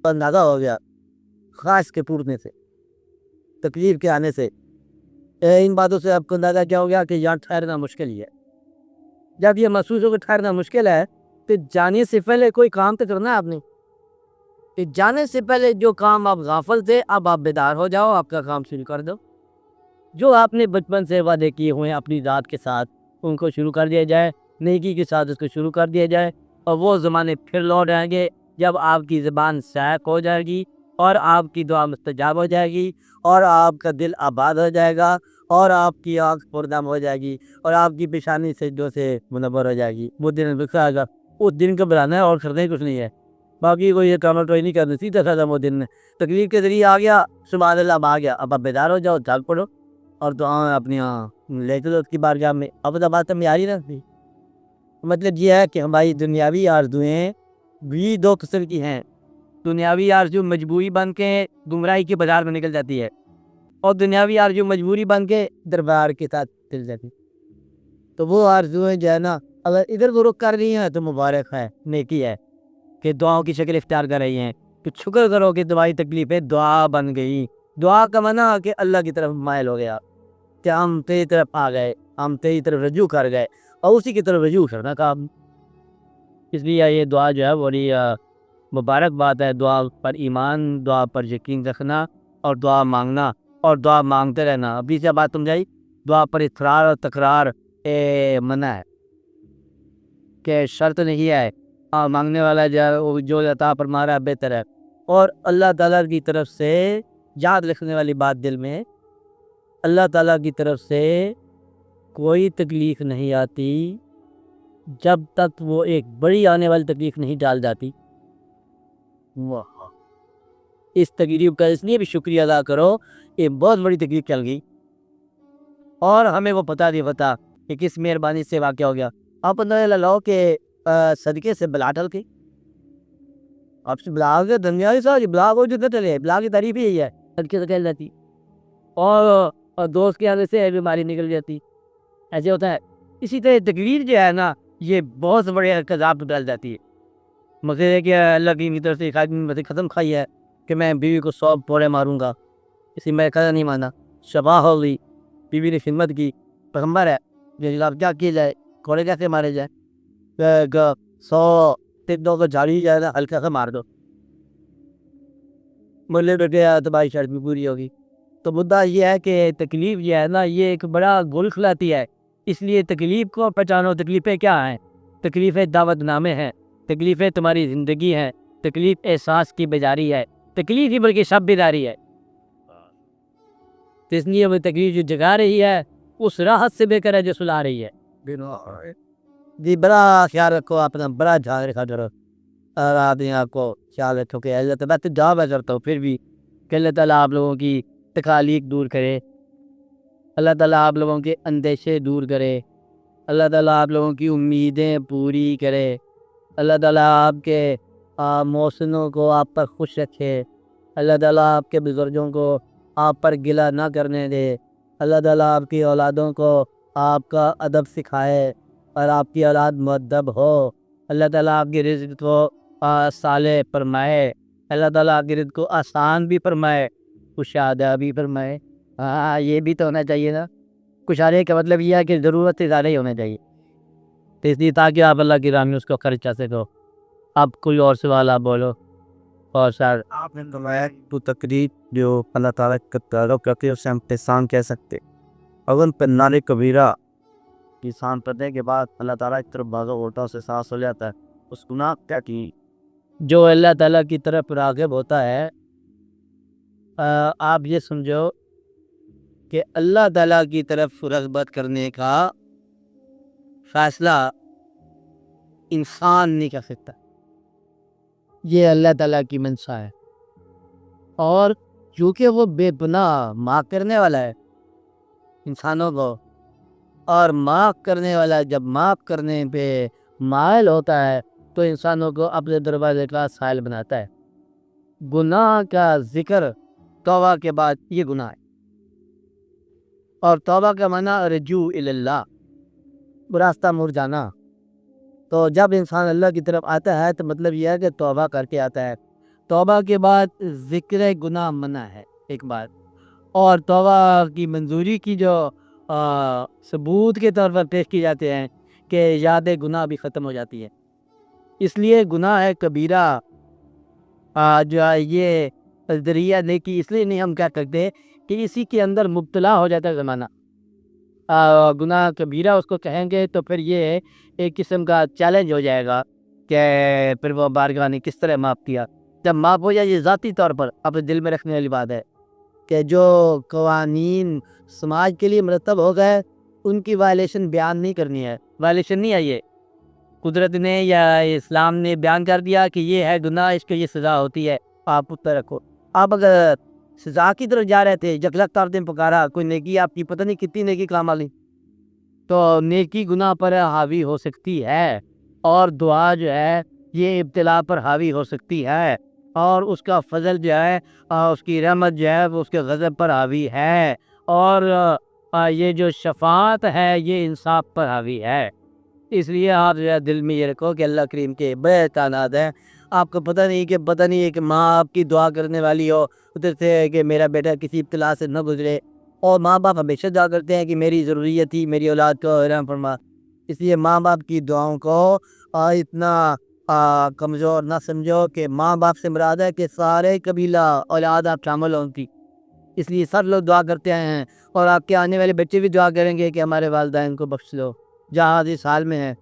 اندازہ ہو گیا خواہش کے ٹوٹنے سے، تکلیف کے آنے سے، ان باتوں سے آپ کو اندازہ کیا ہو گیا کہ یہاں ٹھہرنا مشکل ہی ہے۔ جب یہ محسوس ہو کہ ٹھہرنا مشکل ہے تو جانے سے پہلے کوئی کام تو کرنا ہے آپ نے۔ کہ جانے سے پہلے جو کام آپ غافل تھے اب آپ بیدار ہو جاؤ، آپ کا کام شروع کر دو۔ جو آپ نے بچپن سے وعدے کیے ہوئے اپنی ذات کے ساتھ ان کو شروع کر دیا جائے، نیکی کے ساتھ اس کو شروع کر دیا جائے، اور وہ زمانے پھر لوٹ آئیں گے جب آپ کی زبان سائق ہو جائے گی اور آپ کی دعا مستجاب ہو جائے گی اور آپ کا دل آباد ہو جائے گا اور آپ کی آنکھ پردم ہو جائے گی اور آپ کی پیشانی سجدوں سے منور ہو جائے گی۔ وہ دن لکھا آئے گا، اس دن کا بلانا ہے اور کرنا ہی کچھ نہیں ہے، باقی کوئی یہ کام ٹرائی نہیں کرنا۔ سیدھا سادہ وہ دن تکلیف کے ذریعے آ گیا، سبحان اللہ آ گیا، اب آپ بیدار ہو جاؤ، جھاگ پڑو اور دعائیں اپنی لے چلو اس کی بارگاہ میں۔ اب تو بات میں آ رہی رہتی، مطلب یہ ہے کہ ہماری دنیاوی آرزوئیں بھی دو قسم کی ہیں۔ دنیاوی آرزو مجبوری بن کے گمراہی کے بازار میں نکل جاتی ہے، اور دنیاوی آرزو مجبوری بن کے دربار کے ساتھ چل جاتی ہے۔ تو وہ آرزویں جو ہے نا اگر ادھر کو رخ کر رہی ہیں تو مبارک ہے، نیکی ہے کہ دعاؤں کی شکل اختیار کر رہی ہیں، تو شکر کرو کہ تمہاری تکلیفیں دعا بن گئی۔ دعا کا معنی کہ اللہ کی طرف مائل ہو گیا، کہ ہم تیری طرف آ گئے، ہم تیری طرف رجوع کر گئے، اور اسی کی طرف رجوع کرنا کام۔ اس لیے یہ دعا جو ہے بڑی مبارک بات ہے۔ دعا پر ایمان، دعا پر یقین رکھنا اور دعا مانگنا اور دعا مانگتے رہنا۔ ابھی سے بات سمجھائی، دعا پر اصرار اور تکرار منع ہے، کہ شرط نہیں ہے، مانگنے والا جو عطا فرما رہا ہے بہتر ہے۔ اور اللہ تعالیٰ کی طرف سے یاد رکھنے والی بات دل میں، اللہ تعالیٰ کی طرف سے کوئی تکلیف نہیں آتی جب تک وہ ایک بڑی آنے والی تکلیف نہیں ڈال جاتی۔ اس تکلیف کا اس لیے بھی شکریہ ادا کرو، یہ بہت بڑی تکلیف چل گئی اور ہمیں وہ پتہ نہیں پتا کہ کس مہربانی سے واقع ہو گیا۔ آپ اندازہ لو کہ صدقے سے بلا ٹل کے، آپ سے بلا کے دنیا ہی ساری بلا کو جتنے چلے، بلا کی تعریف ہی یہی ہے، صدقے سے کہل جاتی، اور دوست کے آنے سے بیماری نکل جاتی، ایسے ہوتا ہے۔ اسی طرح تکلیف جو ہے نا یہ بہت بڑے عذاب ڈال جاتی ہے۔ مقصد ہے کہ اللہ کی طرف سے ایک آدمی نے ختم کھائی ہے کہ میں بیوی کو 100 پورے ماروں گا، اسی میں قدر نہیں مانا، شباہ ہو گئی، بیوی نے خدمت کی، پیغمبر ہے، جناب کیا کیا جائے، کوڑے کیسے مارے جائے، 100 تینوں کو جاری جائے نا، ہلکا سا مار دو، ملے بیٹھے تمہاری شرط بھی پوری ہوگی۔ تو مدعا یہ ہے کہ تکلیف جو ہے نا یہ ایک بڑا گل کھلاتی ہے، اس لیے تکلیف کو پہچانو۔ تکلیفیں کیا ہیں؟ تکلیفیں دعوت نامے ہیں، تکلیفیں تمہاری زندگی ہیں، تکلیف احساس کی بیداری ہے، تکلیف ہی بلکہ شب بیداری ہے۔ تو اس لیے وہ تکلیف جو جگا رہی ہے اس راحت سے بے ہے جو سلا رہی ہے۔ جی بڑا خیال رکھو اپنا، بڑا دھیان رکھا کرو، اور آدمی آپ کو خیال رکھو کہ اللہ تعالیٰ تو جواب کرتا ہوں پھر بھی کہ اللہ تعالیٰ آپ لوگوں کی تکالیف دور کرے، اللہ تعالیٰ آپ لوگوں کے اندیشے دور کرے، اللہ تعالیٰ آپ لوگوں کی امیدیں پوری کرے، اللہ تعالیٰ آپ کے محسنوں کو آپ پر خوش رکھے، اللہ تعالیٰ آپ کے بزرگوں کو آپ پر گلہ نہ کرنے دے، اللہ تعالیٰ آپ کی اولادوں کو آپ کا ادب سکھائے اور آپ کی اولاد مؤدب ہو، اللہ تعالیٰ آپ کی رزق کو صالح فرمائے، اللہ تعالیٰ آپ کی رزق کو آسان بھی فرمائے، کشادہ بھی فرمائے۔ یہ بھی تو ہونا چاہیے نا، کشادہ کا مطلب یہ ہے کہ ضرورت سے زیادہ ہی ہونا چاہیے، تو اس لیے تاکہ آپ اللہ کی راہ میں اس کو خرچہ سے دو۔ اب کوئی اور سوال آپ بولو۔ اور سر آپ نے فرمایا تو تقریب جو اللہ تعالیٰ کا تعلق کرتے ہیں اسے ہم احسان کہہ سکتے، اگر پہ نعرے کبیرہ احسان کرنے کے بعد اللہ تعالیٰ کی طرف بازو ہوتا سے سانس ہو جاتا ہے، اس گناہ کیا کی؟ جو اللہ تعالیٰ کی طرف راغب ہوتا ہے، آپ یہ سمجھو کہ اللہ تعالیٰ کی طرف رغبت کرنے کا فیصلہ انسان نہیں کر سکتا، یہ اللہ تعالیٰ کی منشا ہے، اور کیونکہ وہ بے پناہ معاف کرنے والا ہے انسانوں کو، اور معاف کرنے والا جب معاف کرنے پہ مائل ہوتا ہے تو انسانوں کو اپنے دروازے کا سائل بناتا ہے۔ گناہ کا ذکر توبہ کے بعد یہ گناہ ہے، اور توبہ کا معنی رجوع اللہ، راستہ مڑ جانا۔ تو جب انسان اللہ کی طرف آتا ہے تو مطلب یہ ہے کہ توبہ کر کے آتا ہے، توبہ کے بعد ذکر گناہ منع ہے ایک بات، اور توبہ کی منظوری کی جو ثبوت کے طور پر پیش کی جاتے ہیں کہ یاد گناہ بھی ختم ہو جاتی ہے۔ اس لیے گناہ ہے کبیرہ جو ہے یہ ذریعہ نیکی اس لیے نہیں ہم کہہ سکتے کہ اسی کے اندر مبتلا ہو جاتا ہے زمانہ۔ گناہ کبیرہ اس کو کہیں گے تو پھر یہ ایک قسم کا چیلنج ہو جائے گا کہ پھر وہ بارگاہ نے کس طرح معاف کیا۔ جب معاف ہو جائے یہ ذاتی طور پر اپنے دل میں رکھنے والی بات ہے کہ جو قوانین سماج کے لیے مرتب ہو گئے ان کی وائلیشن بیان نہیں کرنی ہے۔ وائلیشن نہیں ہے، یہ قدرت نے یا اسلام نے بیان کر دیا کہ یہ ہے گناہ، اس کو یہ سزا ہوتی ہے، آپ اس طرح رکھو۔ آپ اگر سزا کی طرف جا رہے تھے، جگلت کر دیں پکارا، کوئی نیکی آپ کی پتہ نہیں کتنی نیکی کام والی، تو نیکی گناہ پر حاوی ہو سکتی ہے، اور دعا جو ہے یہ ابتلا پر حاوی ہو سکتی ہے، اور اس کا فضل جو ہے اس کی رحمت جو ہے وہ اس کے غضب پر حاوی ہے، اور یہ جو شفاعت ہے یہ انصاف پر حاوی ہے۔ اس لیے آپ جو ہے دل میں یہ رکھو کہ اللہ کریم کے بڑے احسانات ہیں۔ آپ کو پتہ نہیں ہے کہ ماں آپ کی دعا کرنے والی ہو ادھر سے کہ میرا بیٹا کسی ابتلا سے نہ گزرے، اور ماں باپ ہمیشہ دعا کرتے ہیں کہ میری ضروریت تھی، میری اولاد کو رحم فرما۔ اس لیے ماں باپ کی دعاؤں کو اتنا کمزور نہ سمجھو کہ ماں باپ سے مراد ہے کہ سارے قبیلہ اولاد آپ شامل ہوں گی۔ اس لیے سب لوگ دعا کرتے ہیں، اور آپ کے آنے والے بچے بھی دعا کریں گے کہ ہمارے والدین کو بخش لو جہاں اس حال میں ہے۔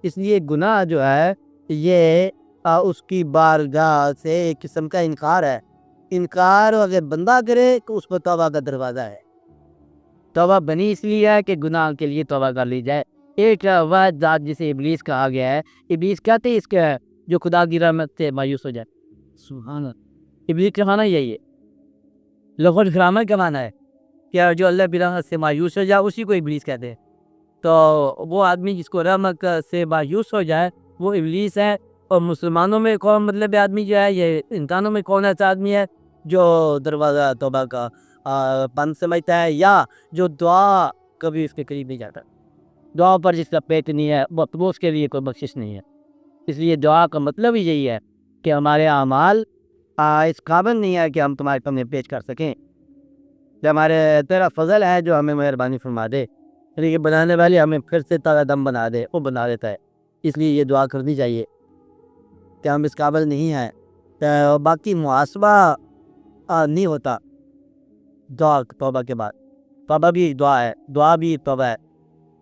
اس لیے گناہ جو ہے یہ اس کی بارگاہ سے ایک قسم کا انکار ہے۔ انکار اگر بندہ کرے تو اس پر توبہ کا دروازہ ہے۔ توبہ بنی اس لیے ہے کہ گناہ کے لیے توبہ کر لی جائے۔ ایک وہ ذات جسے ابلیس کہا گیا ہے، ابلیس کہتے ہیں اس کے جو خدا کی رحمت سے مایوس ہو جائے۔ سبحان اللہ، ابلیس کا معنی یہی ہے، لغت گرامر کا معنی ہے کہ جو اللہ کی رحمت سے مایوس ہو جائے اسی کو ابلیس کہتے ہیں۔ تو وہ آدمی جس کو رحمت سے مایوس ہو جائے وہ ابلیس ہے۔ اور مسلمانوں میں کون مطلب آدمی جو ہے، یہ انسانوں میں کون ایسا آدمی ہے جو دروازہ توبہ کا بند سمجھتا ہے، یا جو دعا کبھی اس کے قریب نہیں جاتا، دعا پر جس کا پیٹ نہیں ہے وہ اس کے لیے کوئی بخشش نہیں ہے۔ اس لیے دعا کا مطلب ہی یہی ہے کہ ہمارے اعمال اس قابل نہیں ہے کہ ہم تمہارے سامنے پیش کر سکیں، کہ ہمارے تیرا فضل ہے جو ہمیں مہربانی فرما دے، یہ بنانے والے ہمیں پھر سے تازہ دم بنا دے، وہ بنا دیتا ہے۔ اس لیے یہ دعا کرنی چاہیے کہ ہم اس قابل نہیں ہیں۔ تو باقی محاسبہ نہیں ہوتا دعا توبہ کے بعد۔ توبہ بھی دعا ہے، دعا بھی توبہ ہے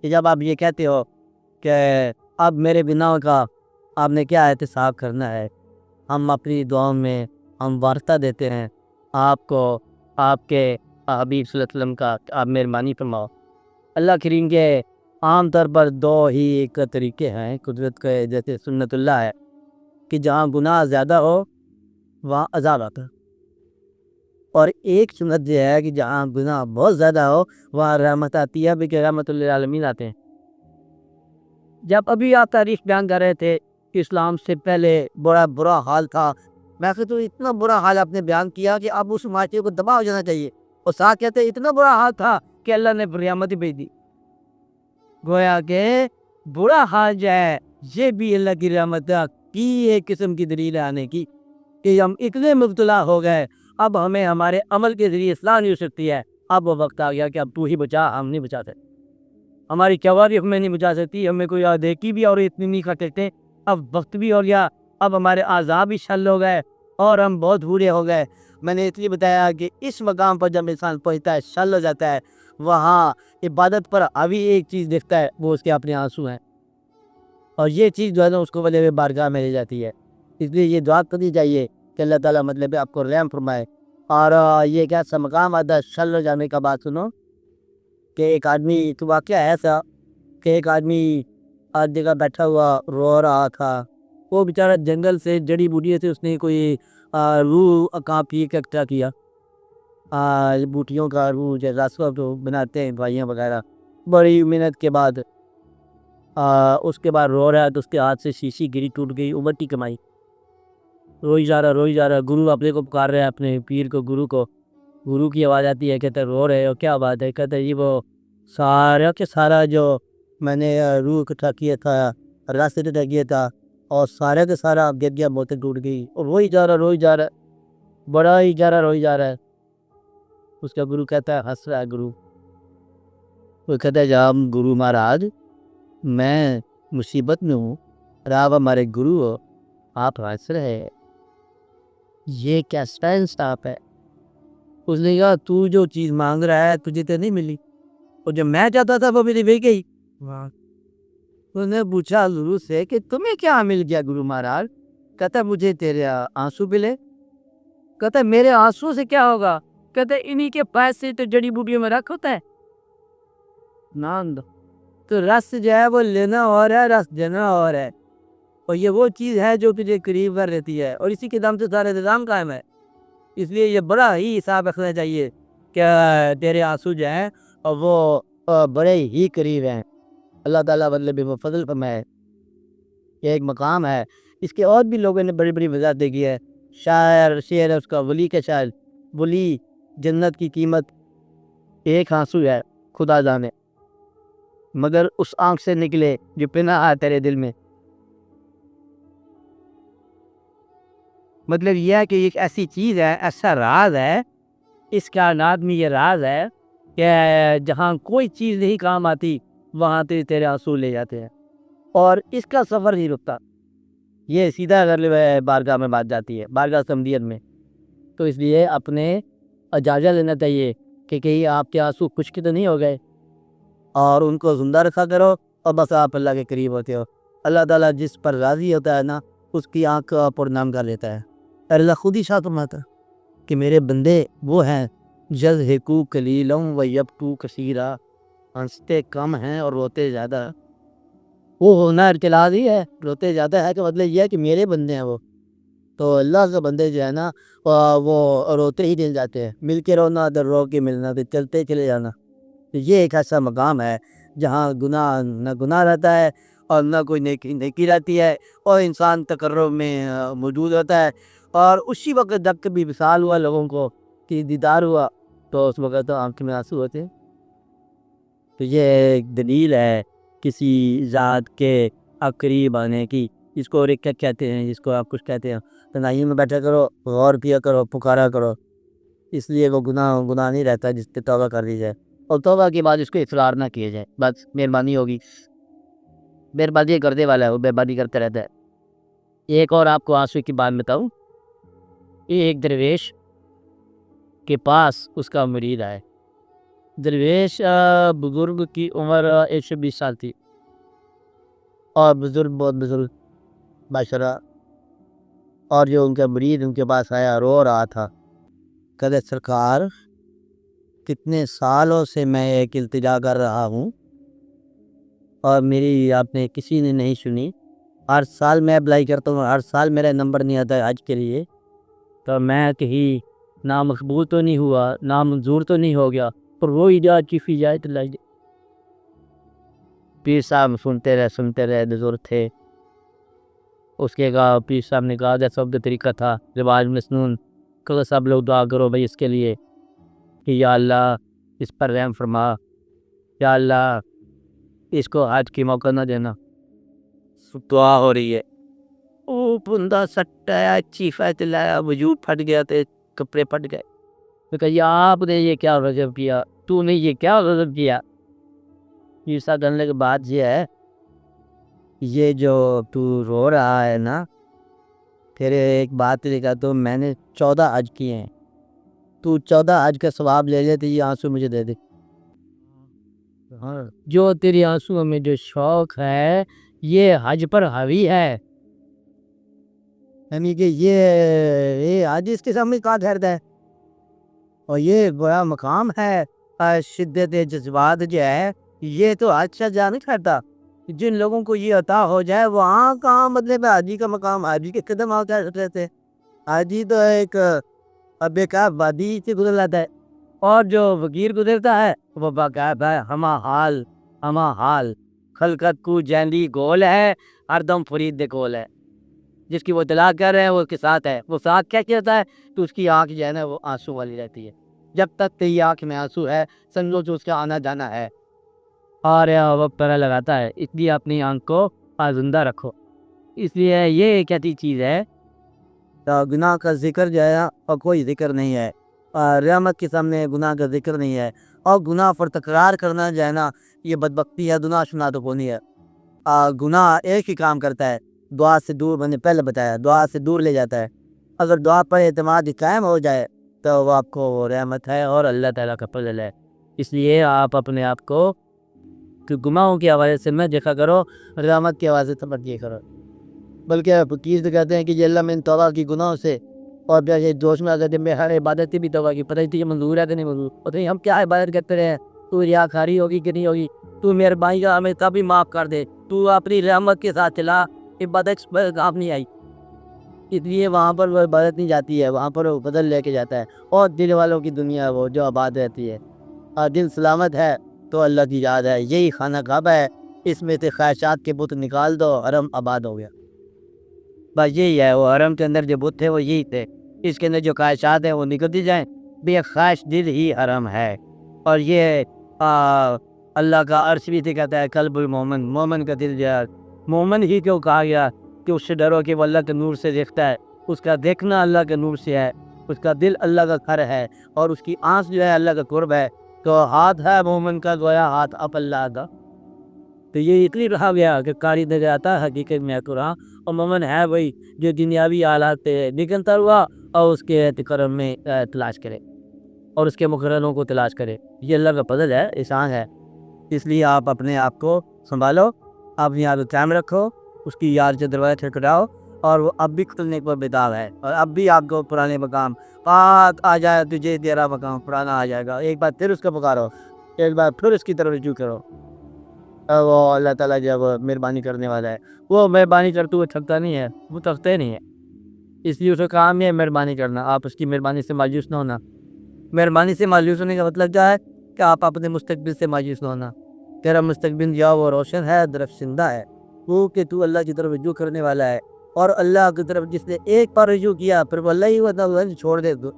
کہ جب آپ یہ کہتے ہو کہ اب میرے گناہوں کا آپ نے کیا احتساب کرنا ہے، ہم اپنی دعاؤں میں ہم وارثہ دیتے ہیں آپ کو، آپ کے حبیب صلی اللہ علیہ وسلم کا، آپ مہربانی فرماؤ۔ اللہ کریم کے عام طور پر دو ہی ایک طریقے ہیں قدرت کے، جیسے سنت اللہ ہے کہ جہاں گناہ زیادہ ہو وہاں عذاب آتا ہے، اور ایک سنت یہ ہے کہ جہاں گناہ بہت زیادہ ہو وہاں رحمت آتی ہے، بلکہ رحمت للعالمین آتے ہیں۔ جب ابھی آپ تاریخ بیان کر رہے تھے کہ اسلام سے پہلے بڑا برا حال تھا، میں تو اتنا برا حال آپ نے بیان کیا کہ اب اس معاشرے کو تباہ ہو جانا چاہیے، اور ساتھ کہتے ہیں اتنا برا حال تھا کہ اللہ نے قیامت ہی بھیج دی۔ گویا کہ برا حال جو ہے یہ بھی اللہ کی رحمت کی ایک قسم کی دلیل آنے کی کہ ہم اتنے مبتلا ہو گئے، اب ہمیں ہمارے عمل کے ذریعے اصلاح نہیں ہو سکتی ہے۔ اب وہ وقت آ گیا کہ اب تو ہی بچا، ہم نہیں بچا سکتے، ہماری قواری ہمیں نہیں بچا سکتی، ہمیں کوئی دیکھی بھی اور اتنی نہیں کر سکتے۔ اب وقت بھی ہو گیا، اب ہمارے اعضاء بھی شل ہو گئے اور ہم بہت بوڑھے ہو گئے۔ میں نے اس لیے بتایا کہ اس مقام پر جب انسان پہنچتا ہے، شل ہو جاتا ہے، وہاں عبادت پر ابھی ایک چیز دیکھتا ہے، وہ اس کے اپنے آنسو ہیں، اور یہ چیز جو ہے نا اس کو ولی بارگاہ میں لے جاتی ہے۔ اس لیے یہ دعا کرنی چاہیے کہ اللہ تعالیٰ مطلب آپ کو رحم فرمائے۔ اور یہ کیا سا مقام آتا ہے شل ہو جانے کا، بات سنو کہ ایک آدمی، تو واقعہ ہے ایسا کہ ایک آدمی آج جگہ بیٹھا ہوا رو رہا تھا، وہ بیچارہ جنگل سے جڑی بوٹیاں سے اس نے کوئی روح کہاں پی کے اکٹھا کیا، بوٹیوں کا روح جو راسو تو بناتے ہیں دوائیاں وغیرہ، بڑی محنت کے بعد اس کے بعد رو رہا ہے تو اس کے ہاتھ سے شیشی گری، ٹوٹ گئی، امٹی کمائی، روئی جا رہا، گرو اپنے کو پکار رہے ہیں، اپنے پیر کو، گرو کی آواز آتی ہے، کہتا ہے رو رہے ہو کیا بات ہے؟ کہتا ہے یہ وہ سارا کے سارا جو میں نے روح اکٹھا کیا تھا، راستے طے کیا تھا، اور سارے کا سارا گر گیا، موتیں ٹوٹ گئی، اور روئی جا رہا، بڑا ہی جا رہا، روئی جا رہا ہے۔ اس کا گرو کہتا ہے، ہنس رہا ہے گرو، وہ کہتا ہے جب گرو مہاراج میں مصیبت میں ہوں اور آپ ہمارے گرو ہو، آپ ہنس رہے ہیں، یہ کیسا انصاف ہے؟ اس نے کہا تو جو چیز مانگ رہا ہے تجھے تو نہیں ملی، اور جو میں چاہتا تھا وہ میری مل گئی۔ اس نے پوچھا گرو سے کہ تمہیں کیا مل گیا گرو مہاراج؟ کہتا مجھے تیرے آنسو ملے۔ کہتا میرے آنسو سے کیا ہوگا؟ کہتا انہی کے پیسے تو جڑی بوٹیوں میں رکھ ہوتا ہے، ناند تو رس جو ہے وہ لینا اور ہے، رس دینا اور ہے، اور یہ وہ چیز ہے جو تجھے قریب کر لیتی ہے، اور اسی کے دم سے سارے نظام قائم ہے۔ اس لیے یہ بڑا ہی حساب رکھنا چاہیے کہ تیرے آنسو جو ہیں اور وہ بڑے ہی قریب ہیں۔ اللہ تعالیٰ بدلے بھی فضل فرمائے۔ یہ ایک مقام ہے، اس کے اور بھی لوگوں نے بڑی بڑی وضاحتیں کی ہے۔ شاعر ہے اس کا، ولی کا شاعر، ولی جنت کی قیمت ایک آنسو ہے خدا جانے، مگر اس آنکھ سے نکلے جو پناہ ہے تیرے دل میں۔ مطلب یہ ہے کہ ایک ایسی چیز ہے، ایسا راز ہے اس کائنات میں، یہ راز ہے کہ جہاں کوئی چیز نہیں کام آتی وہاں تیرے آنسو لے جاتے ہیں، اور اس کا سفر نہیں رکتا، یہ سیدھا اگر بارگاہ میں بات جاتی ہے، بارگاہ سمدیت میں۔ تو اس لیے اپنے اجازہ لینا چاہیے کہ کہیں آپ کے آنسو خشک تو نہیں ہو گئے، اور ان کو زندہ رکھا کرو، اور بس آپ اللہ کے قریب ہوتے ہو۔ اللہ تعالیٰ جس پر راضی ہوتا ہے نا، اس کی آنکھ پر نام کر لیتا ہے۔ اللہ خود ہی شاہ فرماتا ہے کہ میرے بندے وہ ہیں یضحکوا قلیلا ویبکوا کثیرا، ہنستے کم ہیں اور روتے زیادہ۔ وہ ہونا ارتلاز ہی ہے، روتے زیادہ ہے کہ مطلب یہ ہے کہ میرے بندے ہیں وہ۔ تو اللہ کے بندے جو ہے نا وہ روتے ہی دل جاتے ہیں، مل کے رونا در رو کے ملنا، تو چلتے چلے جانا۔ یہ ایک ایسا مقام ہے جہاں نہ گناہ رہتا ہے اور نہ کوئی نیکی رہتی ہے، اور انسان تقرب میں موجود ہوتا ہے، اور اسی وقت جب کبھی وصال ہوا لوگوں کو کہ دیدار ہوا تو اس وقت تو آنکھ میں آنسو ہوتے ہیں۔ تو یہ ایک دلیل ہے کسی ذات کے قریب آنے کی، جس کو رکت کہتے ہیں، جس کو آپ کچھ کہتے ہیں۔ تنہائی میں بیٹھا کرو، غور کیا کرو، پکارا کرو، اس لیے وہ گناہ نہیں رہتا جس پہ توبہ کر دی جائے، اور توبہ کے بعد اس کو اصرار نہ کیا جائے، بس مہربانی ہوگی۔ مہربانی کرنے والا ہے وہ مہربانی کرتا رہتا ہے۔ ایک اور آپ کو آنسو کی بات بتاؤں، ایک درویش کے پاس اس کا مرید آئے۔ درویش بزرگ کی عمر 120 سال تھی، اور بزرگ بہت بزرگ باشرہ، اور جو ان کا مرید ان کے پاس آیا رو رہا تھا، کہتے سرکار کتنے سالوں سے میں ایک التجا کر رہا ہوں اور میری آپ نے کسی نے نہیں سنی، ہر سال میں اپلائی کرتا ہوں، ہر سال میرا نمبر نہیں آتا ہے حج کے لیے، تو میں کہیں نامقبول تو نہیں ہوا، نامنظور تو نہیں ہو گیا، پر وہ ایجاد چیف اجازت لائی۔ پیر صاحب سنتے رہے، بزرگ تھے۔ اس کے بعد پیر صاحب نے کہا جیسا عبد طریقہ تھا، رواج مسنون، کہ سب لوگ دعا کرو بھائی اس کے لیے کہ یا اللہ اس پر رحم فرما، یا اللہ اس کو حج کی موقع نہ دینا۔ دعا ہو رہی ہے، وہ بندہ سٹایا، چیفہ چلایا، وجود پھٹ گیا تھے، کپڑے پھٹ گئے۔ تو کہا یا آپ نے یہ کیا رجب کیا، تو نے یہ کیا رجب کیا؟ یہ سب کرنے کے بعد یہ ہے، یہ جو تو رو رہا ہے نا، تیرے ایک بات لکھا تو میں نے 14 حج کیے ہیں، تو 14 حج کا ثواب لے لے تو یہ آنسو مجھے دے دے۔ جو تیری آنسو میں جو شوق ہے یہ حج پر حاوی ہے، یعنی کہ یہ حج اس کے سامنے کہاں ٹھہرتا ہے، اور یہ بڑا مقام ہے۔ شدت جذبات جو ہے یہ تو حج سے جا نہیں ٹھہرتا۔ جن لوگوں کو یہ عطا ہو جائے وہاں کہاں مطلب حاجی کا مقام، حاجی کے قدم آتا رہتے، حاجی تو ایک بیکار وادی سے گزر جاتا ہے، اور جو فقیر گزرتا ہے وہ باقاعدہ ہے ہما حال خلقت کو جیندی گول ہے، ہر دم فرید دے گول ہے، جس کی وہ اطلاع کر رہے ہیں وہ اس کے ساتھ ہے، وہ ساتھ کیا کہتا ہے تو اس کی آنکھ جو ہے نا وہ آنسو والی رہتی ہے۔ جب تک تیری آنکھ میں آنسو ہے سمجھو جو اس کا آنا جانا ہے، اور وقت پہلے لگاتا ہے، اس لیے اپنی آنکھ کو زندہ رکھو۔ اس لیے یہ ایک ایسی چیز ہے گناہ کا ذکر جو ہے اور کوئی ذکر نہیں ہے، رحمت کے سامنے گناہ کا ذکر نہیں ہے، اور گناہ پر تکرار کرنا جو ہے نا یہ بدبختی ہے، گناہ سنا تو کونی ہے۔ گناہ ایک ہی کام کرتا ہے، دعا سے دور، میں نے پہلے بتایا دعا سے دور لے جاتا ہے۔ اگر دعا پر اعتماد قائم ہو جائے تو وہ آپ کو رحمت ہے اور اللہ تعالیٰ کا فضل ہے۔ اس لیے آپ اپنے آپ کو کہ گناہوں کی حوالے سے میں دیکھا کرو، رحمت کی حوالے سے توجہ کرو۔ بلکہ فقیر تو کہتے ہیں کہ یہ اللہ میں توبہ کی گناہوں سے، اور یہ دوست میں اگر میں ہر عبادت کی بھی توبہ کی، پتہ نہیں منظور ہے کہ نہیں منظور، پتہ نہیں ہم کیا عبادت کرتے رہے ہیں، تو ریاکاری ہوگی کہ نہیں ہوگی، تو مہربانی کا ہمیں تب ہی معاف کر دے، تو اپنی رحمت کے ساتھ چلا، عبادت کام نہیں آئی۔ اس لیے وہاں پر وہ عبادت نہیں جاتی ہے، وہاں پر وہ بدل لے کے جاتا ہے، اور دل والوں کی دنیا ہے وہ جو آباد رہتی ہے، اور دل سلامت ہے تو اللہ کی یاد ہے۔ یہی خانہ کعبہ ہے، اس میں سے خواہشات کے بت نکال دو، حرم آباد ہو گیا۔ بس یہی ہے، وہ حرم کے اندر جو بت تھے وہ یہی تھے، اس کے اندر جو خواہشات ہیں وہ نکلتی جائیں، بے خواہش دل ہی حرم ہے۔ اور یہ اللہ کا عرش بھی سے کہتا ہے قلب المومن، مومن کا دل جو ہے، مومن ہی کیوں کہا گیا کہ اس سے ڈرو کہ وہ اللہ کے نور سے دیکھتا ہے، اس کا دیکھنا اللہ کے نور سے ہے، اس کا دل اللہ کا گھر ہے، اور اس کی آنکھ جو ہے اللہ کا قرب ہے، تو ہاتھ ہے مومن کا گویا ہاتھ اب اللہ کا۔ تو یہ اتنی رہا گیا کہ قاری نظر آتا ہے حقیقت میں قرآن، اور مومن ہے وہی جو دنیاوی آلات سے نکلتا ہوا اور اس کے کرم میں تلاش کرے اور اس کے مقرروں کو تلاش کرے۔ یہ اللہ کا فضل ہے، احسان ہے۔ اس لیے آپ اپنے آپ کو سنبھالو، اپنی عادت قائم رکھو، اس کی یاد سے دروازے کھٹکھٹاؤ، اور وہ اب بھی کھلنے پر بیدار ہے، اور اب بھی آپ کو پرانے مقام پاک آ جائے، تجھے تیرا مقام پرانا آ جائے گا، ایک بار پھر اس کا پکارو، ایک بار پھر اس کی طرف رجوع کرو، اور وہ اللہ تعالیٰ جب مہربانی کرنے والا ہے، وہ مہربانی کرتے ہوئے تھکتا نہیں ہے، وہ تھکتے نہیں ہے، اس لیے اس کا کام ہے مہربانی کرنا۔ آپ اس کی مہربانی سے مایوس نہ ہونا۔ مہربانی سے مایوس ہونے کا مطلب کیا ہے کہ آپ اپنے مستقبل سے مایوس نہ ہونا۔ تیرا مستقبل جو وہ روشن ہے، درخشندہ ہے، وہ کہ تو اللہ کی طرف رجوع کرنے والا ہے، اور اللہ کی طرف جس نے ایک بار رجوع کیا پھر وہ اللہ ہی چھوڑ دے دو۔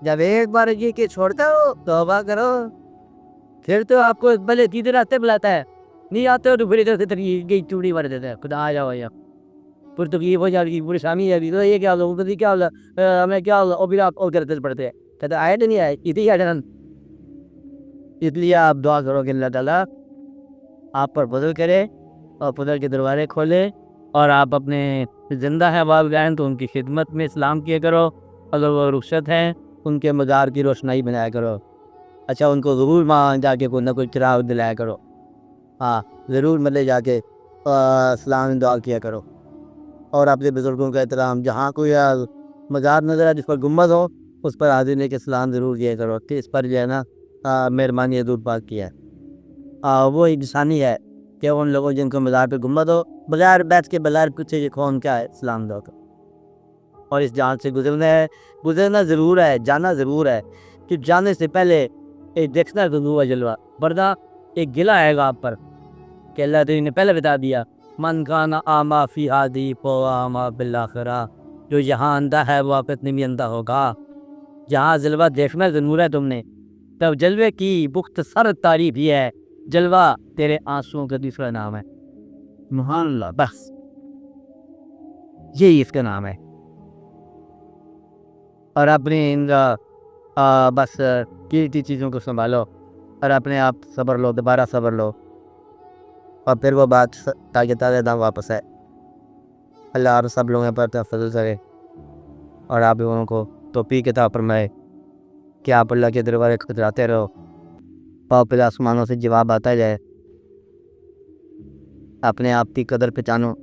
جب ایک بار رجوع کے چھوڑتا ہو، توبہ کرو، پھر تو آپ کو بھلے سیدھے راستے بلاتا ہے، نہیں آتے ہو تو پھر ادھر سے گئی چوڑی مار دیتا ہے، خدا آ جاؤ یا پھر تکلیف ہو جاتی، پوری شامی ہے تو یہ کیا ہوگا، ادھر کیا ہوگا، ہمیں کیا ہوگا، اور پھر آپ اور کرتے پڑتے ہیں، کہتے آئے تو نہیں آئے، ادھر آ جانا۔ اس لیے آپ دعا کرو کہ اللہ تعالیٰ آپ پر فضل کرے اور فضل کے دروازے کھولے، اور آپ اپنے زندہ ہے والدین تو ان کی خدمت میں اسلام کیا کرو، اگر وہ رخصت ہیں ان کے مزار کی روشنائی بنایا کرو، اچھا ان کو ضرور وہاں جا کے کوئی نہ کوئی چراغ دلایا کرو، ہاں ضرور ملے جا کے سلام دعا کیا کرو، اور اپنے بزرگوں کا احترام، جہاں کوئی مزار نظر ہے جس پر گنبد ہو اس پر حاضر لے کے سلام ضرور کیا کرو کہ اس پر جو ہے نا مہربانی حضور پاک کی ہے۔ وہ انسانی ہے کہ ان لوگوں جن کو مزار پہ گنبد ہو بغیر بیٹھ کے بغیر پوچھے یہ کون کیا ہے سلام دو کرو، اور اس جان سے گزرنا ضرور ہے، جانا ضرور ہے، کہ جانے سے پہلے ایک دیکھنا ضرور ہے جلوہ، ورنہ ایک گلہ آئے گا آپ پر کہ اللہ تعالیٰ نے پہلے بتا دیا من کان اعمی فی ہادی فاعمی بالآخرہ، جو یہاں اندھا ہے وہ آخرت میں اندھا ہوگا۔ جہاں جلوہ دیکھنا ضرور ہے تم نے، تب جلوے کی مختصر تعریف یہ ہے، جلوہ تیرے آنسوؤں کا دوسرا نام ہے، سبحان اللہ، بس یہی اس کا نام ہے۔ اور اپنی ان بس قیمتی چیزوں کو سنبھالو، اور اپنے آپ صبر لو، دوبارہ صبر لو، اور پھر وہ بات تازہ دم واپس ہے۔ اللہ آپ سب لوگوں پر فضل کرے، اور آپ لوگوں کو توفیق عطا فرمائے کہ آپ اللہ کے دروازے کھٹکھٹاتے رہو، اور پھر آسمانوں سے جواب آتا جائے۔ اپنے آپ کی قدر پہچانو۔